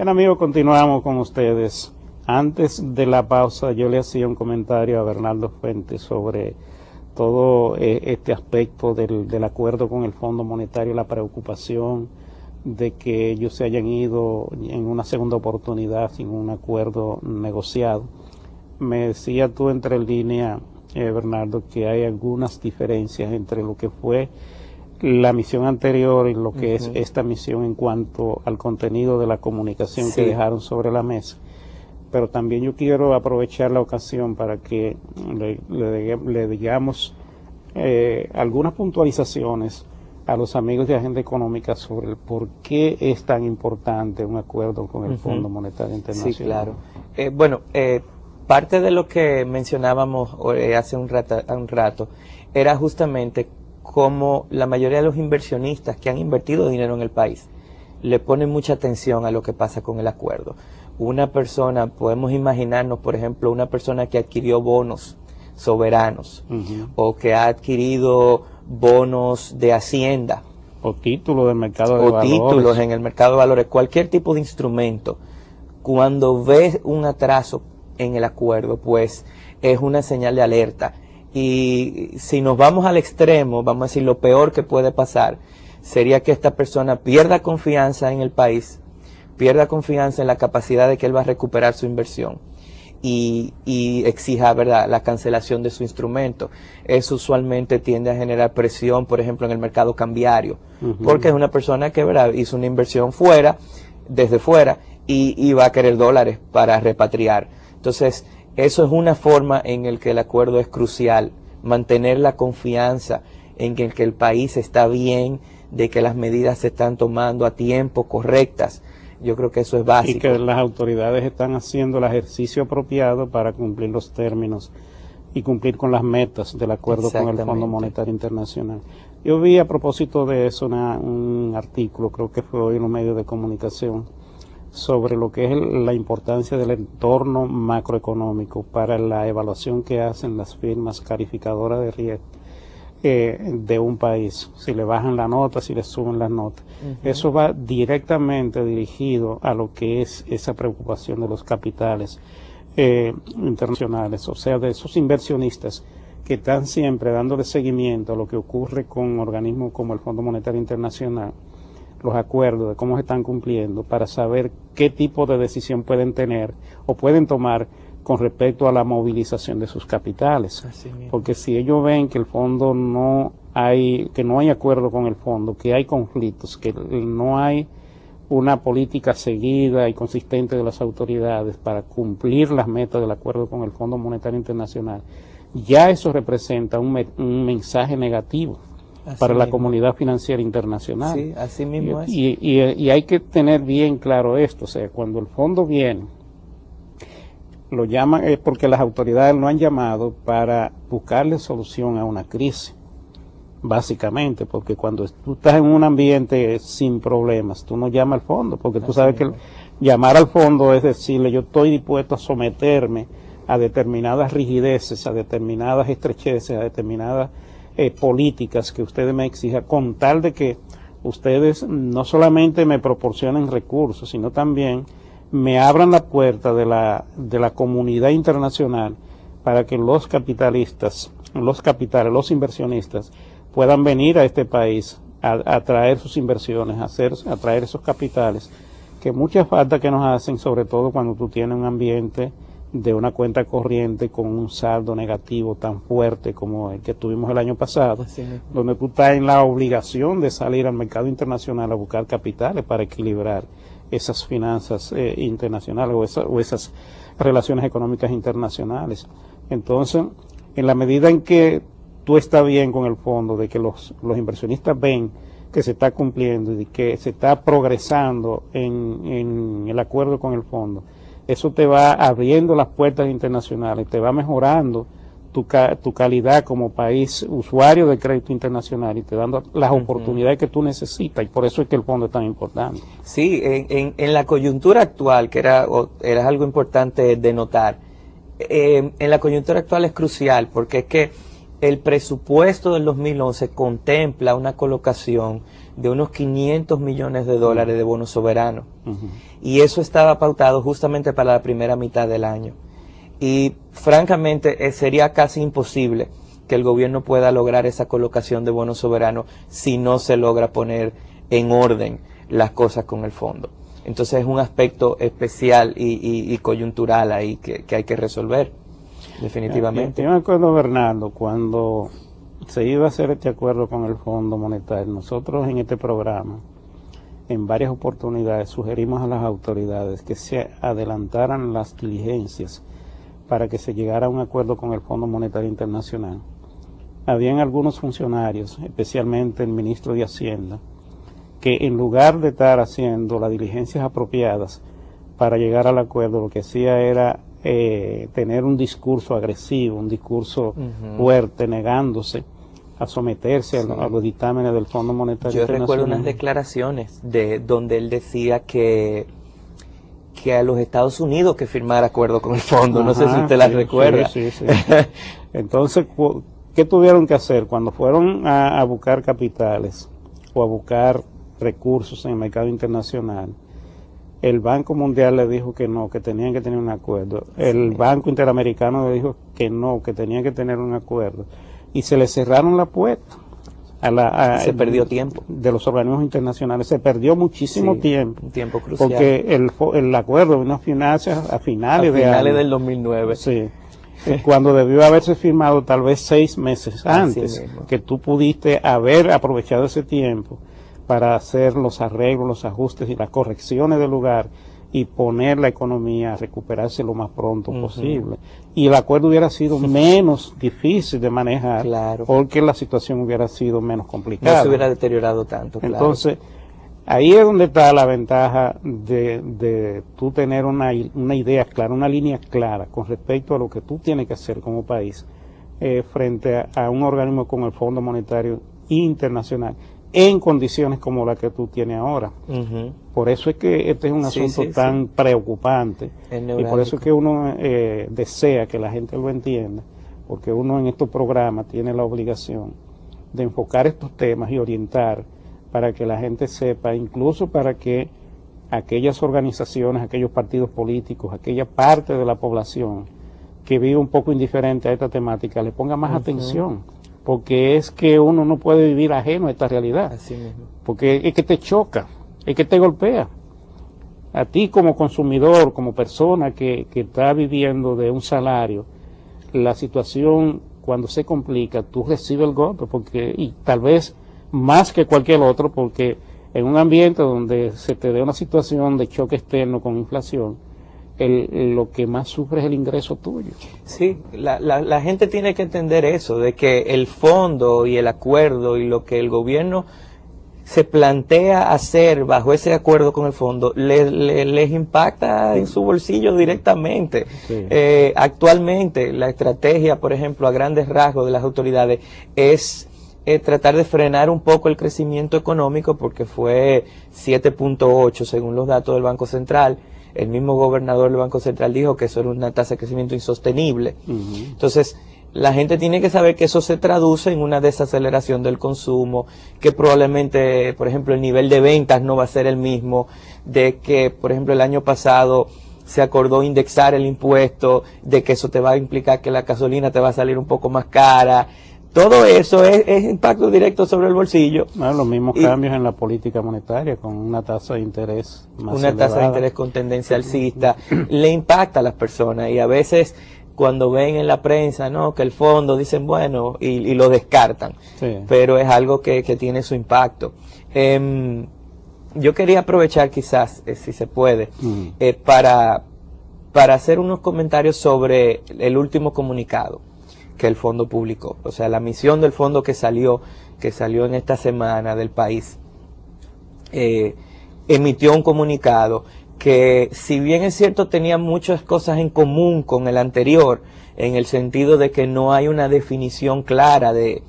Bien, amigos, continuamos con ustedes. Antes de la pausa yo le hacía un comentario a Bernardo Fuentes sobre todo este aspecto del acuerdo con el Fondo Monetario, la preocupación de que ellos se hayan ido en una segunda oportunidad sin un acuerdo negociado. Me decía tú entre líneas, Bernardo, que hay algunas diferencias entre lo que fue la misión anterior y lo que es esta misión en cuanto al contenido de la comunicación que dejaron sobre la mesa. Pero también yo quiero aprovechar la ocasión para que le digamos algunas puntualizaciones a los amigos de Agenda Económica sobre el por qué es tan importante un acuerdo con el Fondo Monetario Internacional. Sí, claro. Parte de lo que mencionábamos hace un rato era justamente cómo la mayoría de los inversionistas que han invertido dinero en el país le ponen mucha atención a lo que pasa con el acuerdo. Una persona, podemos imaginarnos, por ejemplo, una persona que adquirió bonos soberanos o que ha adquirido bonos de Hacienda o títulos del mercado de valores, títulos en el mercado de valores, cualquier tipo de instrumento, cuando ves un atraso en el acuerdo, pues es una señal de alerta. Y si nos vamos al extremo, vamos a decir, lo peor que puede pasar sería que esta persona pierda confianza en el país, pierda confianza en la capacidad de que él va a recuperar su inversión y exija, ¿verdad?, la cancelación de su instrumento. Eso usualmente tiende a generar presión, por ejemplo, en el mercado cambiario, porque es una persona que, ¿verdad?, hizo una inversión desde fuera y va a querer dólares para repatriar. Entonces, eso es una forma en la que el acuerdo es crucial, mantener la confianza en que el país está bien, de que las medidas se están tomando a tiempo, correctas. Yo creo que eso es básico. Y que las autoridades están haciendo el ejercicio apropiado para cumplir los términos y cumplir con las metas del acuerdo con el Fondo Monetario Internacional. Yo vi a propósito de eso un artículo, creo que fue hoy en los medios de comunicación, sobre lo que es la importancia del entorno macroeconómico para la evaluación que hacen las firmas calificadoras de riesgo de un país, si le bajan la nota, si le suben las notas. Eso va directamente dirigido a lo que es esa preocupación de los capitales internacionales, o sea, de esos inversionistas que están siempre dándole seguimiento a lo que ocurre con organismos como el Fondo Monetario Internacional, los acuerdos de cómo se están cumpliendo, para saber qué tipo de decisión pueden tener o pueden tomar con respecto a la movilización de sus capitales. Porque si ellos ven que el fondo que no hay acuerdo con el fondo, que hay conflictos, que no hay una política seguida y consistente de las autoridades para cumplir las metas del acuerdo con el Fondo Monetario Internacional, ya eso representa un mensaje negativo para la comunidad financiera internacional. Sí, así mismo es. Y hay que tener bien claro esto, o sea, cuando el fondo viene, lo llaman es porque las autoridades lo han llamado para buscarle solución a una crisis, básicamente, porque cuando tú estás en un ambiente sin problemas, tú no llamas al fondo, porque tú sabes que llamar al fondo es decirle, yo estoy dispuesto a someterme a determinadas rigideces, a determinadas estrecheces, a determinadas políticas que ustedes me exijan, con tal de que ustedes no solamente me proporcionen recursos, sino también me abran la puerta de la comunidad internacional para que los capitalistas, los inversionistas puedan venir a este país a traer sus inversiones, a traer esos capitales, que mucha falta que nos hacen, sobre todo cuando tú tienes un ambiente de una cuenta corriente con un saldo negativo tan fuerte como el que tuvimos el año pasado, donde tú estás en la obligación de salir al mercado internacional a buscar capitales para equilibrar esas finanzas internacionales o esas relaciones económicas internacionales. Entonces, en la medida en que tú estás bien con el fondo, de que los inversionistas ven que se está cumpliendo y que se está progresando en el acuerdo con el fondo, eso te va abriendo las puertas internacionales, te va mejorando tu calidad como país usuario del crédito internacional y te dando las oportunidades que tú necesitas, y por eso es que el fondo es tan importante. Sí, en la coyuntura actual, que era algo importante de notar, en la coyuntura actual es crucial, porque es que el presupuesto del 2011 contempla una colocación de unos 500 millones de dólares de bonos soberanos. Y eso estaba pautado justamente para la primera mitad del año. Y francamente sería casi imposible que el gobierno pueda lograr esa colocación de bonos soberanos si no se logra poner en orden las cosas con el fondo. Entonces es un aspecto especial y coyuntural ahí que hay que resolver, definitivamente. Yo me acuerdo, Bernardo, cuando se iba a hacer este acuerdo con el Fondo Monetario, nosotros en este programa, en varias oportunidades, sugerimos a las autoridades que se adelantaran las diligencias para que se llegara a un acuerdo con el Fondo Monetario Internacional. Habían algunos funcionarios, especialmente el ministro de Hacienda, que en lugar de estar haciendo las diligencias apropiadas para llegar al acuerdo, lo que hacía era tener un discurso agresivo, un discurso fuerte, negándose a someterse a los dictámenes del Fondo Monetario Internacional. Yo recuerdo unas declaraciones donde él decía que a los Estados Unidos que firmara acuerdo con el fondo. No sé si usted las recuerda. Sí. Entonces, ¿qué tuvieron que hacer? Cuando fueron a buscar capitales o a buscar recursos en el mercado internacional, el Banco Mundial le dijo que no, que tenían que tener un acuerdo. El Banco Interamericano le dijo que no, que tenían que tener un acuerdo. Y se le cerraron la puerta. Se perdió tiempo. De los organismos internacionales. Se perdió muchísimo tiempo. Un tiempo crucial. Porque el acuerdo vino a finales del 2009. Sí. Cuando debió haberse firmado tal vez 6 meses antes, que tú pudiste haber aprovechado ese tiempo para hacer los arreglos, los ajustes y las correcciones del lugar y poner la economía a recuperarse lo más pronto posible. Y el acuerdo hubiera sido menos difícil de manejar, porque la situación hubiera sido menos complicada. No se hubiera deteriorado tanto, Entonces, ahí es donde está la ventaja de tú tener una idea clara, una línea clara con respecto a lo que tú tienes que hacer como país frente a un organismo como el Fondo Monetario Internacional, en condiciones como la que tú tienes ahora. Por eso es que este es un asunto tan preocupante, y por eso es que uno desea que la gente lo entienda, porque uno en estos programas tiene la obligación de enfocar estos temas y orientar para que la gente sepa, incluso para que aquellas organizaciones, aquellos partidos políticos, aquella parte de la población que vive un poco indiferente a esta temática, le ponga más atención. Porque es que uno no puede vivir ajeno a esta realidad. Así mismo. Porque es que te choca, es que te golpea. A ti como consumidor, como persona que está viviendo de un salario, la situación cuando se complica, tú recibes el golpe, y tal vez más que cualquier otro, porque en un ambiente donde se te dé una situación de choque externo con inflación, lo que más sufre es el ingreso tuyo. Sí, la gente tiene que entender eso, de que el fondo y el acuerdo y lo que el gobierno se plantea hacer bajo ese acuerdo con el fondo les impacta en su bolsillo directamente. Actualmente la estrategia, por ejemplo, a grandes rasgos de las autoridades es tratar de frenar un poco el crecimiento económico, porque fue 7.8 según los datos del Banco Central. El mismo gobernador del Banco Central dijo que eso era una tasa de crecimiento insostenible. Entonces, la gente tiene que saber que eso se traduce en una desaceleración del consumo, que probablemente, por ejemplo, el nivel de ventas no va a ser el mismo, de que, por ejemplo, el año pasado se acordó indexar el impuesto, de que eso te va a implicar que la gasolina te va a salir un poco más cara. Todo eso es impacto directo sobre el bolsillo. Los mismos cambios en la política monetaria, con una tasa de interés más elevada. Tasa de interés con tendencia alcista, le impacta a las personas, y a veces cuando ven en la prensa, ¿no?, que el fondo, dicen, bueno, y lo descartan. Pero es algo que tiene su impacto. Yo quería aprovechar quizás, si se puede, para hacer unos comentarios sobre el último comunicado que el fondo publicó, o sea, la misión del fondo que salió en esta semana del país, emitió un comunicado que, si bien es cierto, tenía muchas cosas en común con el anterior, en el sentido de que no hay una definición clara de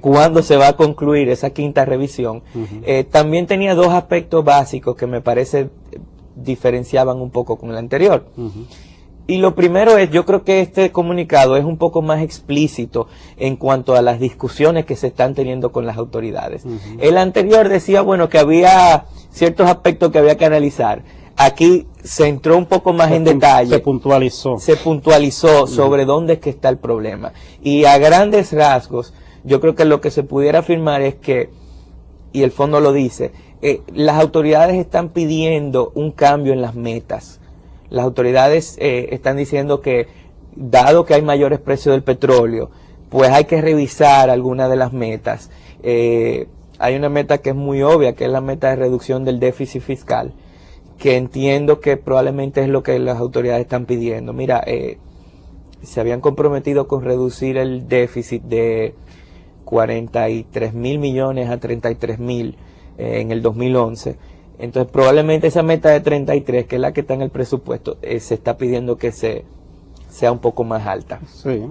cuándo se va a concluir esa quinta revisión, también tenía dos aspectos básicos que me parece diferenciaban un poco con el anterior. Y lo primero es, yo creo que este comunicado es un poco más explícito en cuanto a las discusiones que se están teniendo con las autoridades. El anterior decía, bueno, que había ciertos aspectos que había que analizar. Aquí se entró un poco más en detalle. Se puntualizó sobre dónde es que está el problema. Y a grandes rasgos, yo creo que lo que se pudiera afirmar es que, y el fondo lo dice, las autoridades están pidiendo un cambio en las metas. Las autoridades están diciendo que, dado que hay mayores precios del petróleo, pues hay que revisar algunas de las metas. Hay una meta que es muy obvia, que es la meta de reducción del déficit fiscal, que entiendo que probablemente es lo que las autoridades están pidiendo. Mira, se habían comprometido con reducir el déficit de 43.000 millones a 33.000 en el 2011. Entonces probablemente esa meta de 33, que es la que está en el presupuesto, se está pidiendo que sea un poco más alta. Sí,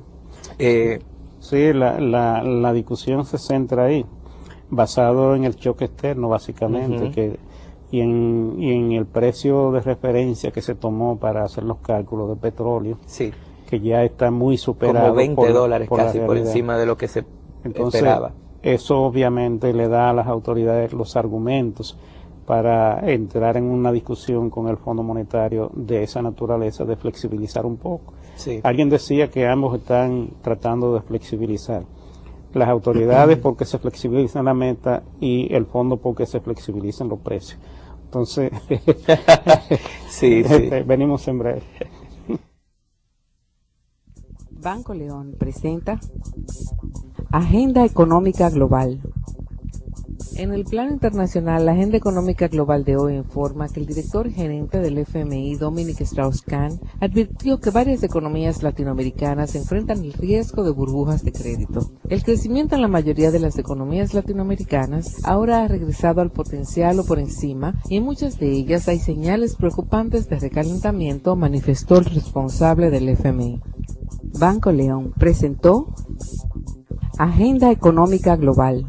sí, la discusión se centra ahí, basado en el choque externo básicamente, y en el precio de referencia que se tomó para hacer los cálculos de petróleo, sí, que ya está muy superado. Como 20 dólares casi por encima de lo que se esperaba. Eso obviamente le da a las autoridades los argumentos para entrar en una discusión con el Fondo Monetario de esa naturaleza, de flexibilizar un poco. Sí. Alguien decía que ambos están tratando de flexibilizar. Las autoridades porque se flexibilizan la meta y el fondo porque se flexibilizan los precios. Entonces, sí. Venimos en breve. Banco León presenta Agenda Económica Global. En el plano internacional, la Agenda Económica Global de hoy informa que el director gerente del FMI, Dominic Strauss-Kahn, advirtió que varias economías latinoamericanas enfrentan el riesgo de burbujas de crédito. El crecimiento en la mayoría de las economías latinoamericanas ahora ha regresado al potencial o por encima, y en muchas de ellas hay señales preocupantes de recalentamiento, manifestó el responsable del FMI. Banco León presentó Agenda Económica Global.